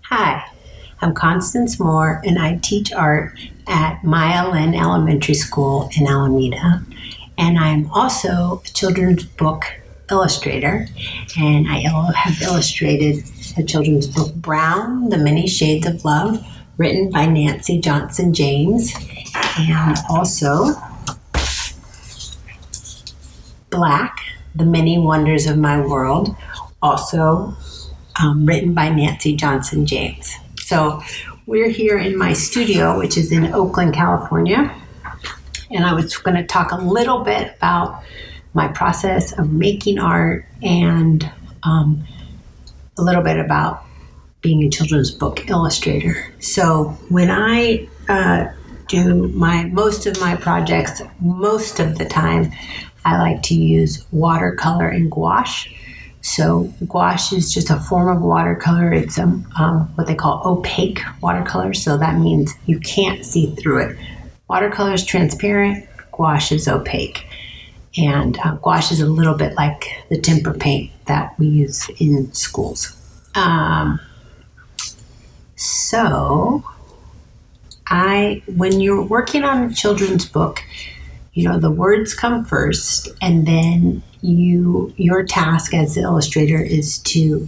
Hi, I'm Constance Moore, and I teach art at Maya Lynn Elementary School in Alameda. And I'm also a children's book illustrator, and I have illustrated the children's book Brown, The Many Shades of Love, written by Nancy Johnson James, and also Black, The Many Wonders of My World, also written by Nancy Johnson James. So we're here in my studio, which is in Oakland, California, and I was going to talk a little bit about my process of making art and a little bit about being a children's book illustrator. So when I do most of my projects, most of the time, I like to use watercolor and gouache. So gouache is just a form of watercolor. It's what they call opaque watercolor. So that means you can't see through it. Watercolor is transparent. Gouache is opaque. And gouache is a little bit like the temper paint that we use in schools. When you're working on a children's book, the words come first, and then your task as the illustrator is to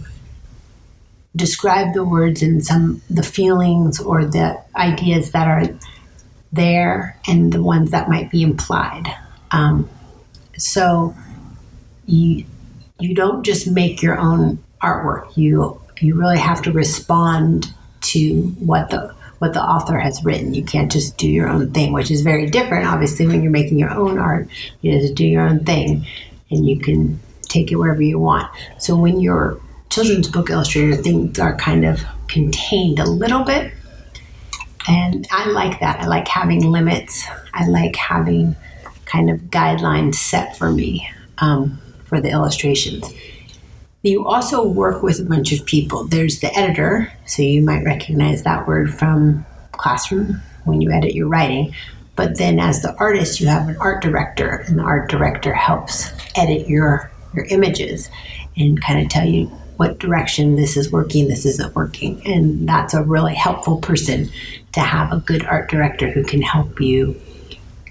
describe the words and the feelings or the ideas that are there and the ones that might be implied. So you don't just make your own artwork. You really have to respond to what the author has written. You can't just do your own thing, which is very different, obviously, when you're making your own art. You have to do your own thing, and you can take it wherever you want. So when you're children's book illustrator, things are kind of contained a little bit, and I like that. I like having limits. I like having kind of guidelines set for me for the illustrations. You also work with a bunch of people. There's the editor, so you might recognize that word from classroom when you edit your writing. But then as the artist, you have an art director, and the art director helps edit your images and kind of tell you what direction this is working, this isn't working. And that's a really helpful person to have, a good art director who can help you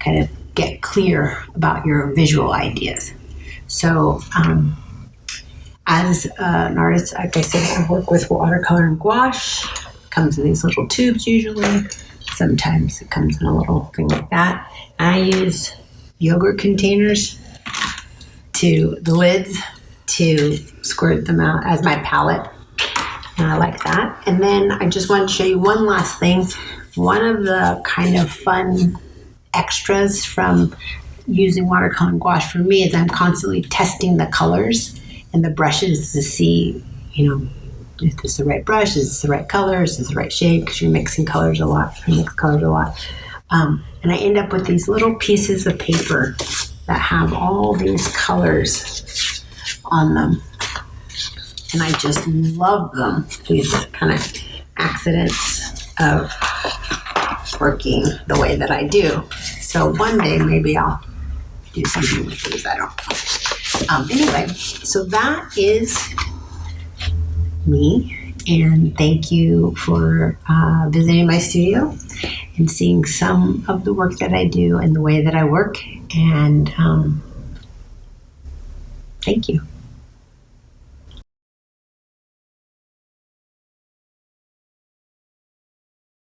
kind of get clear about your visual ideas. So, as an artist, like I said, I work with watercolor and gouache. It comes in these little tubes usually. Sometimes it comes in a little thing like that. And I use yogurt containers the lids to squirt them out as my palette. And I like that. And then I just want to show you one last thing. One of the kind of fun extras from using watercolor and gouache for me is I'm constantly testing the colors and the brushes to see, if this is the right brush, is this the right color, is this the right shade, because you're mixing colors a lot. And I end up with these little pieces of paper that have all these colors on them. And I just love them, these kind of accidents of working the way that I do. So one day maybe I'll do something with these, I don't know. Anyway, so that is me, and thank you for visiting my studio and seeing some of the work that I do and the way that I work, and thank you.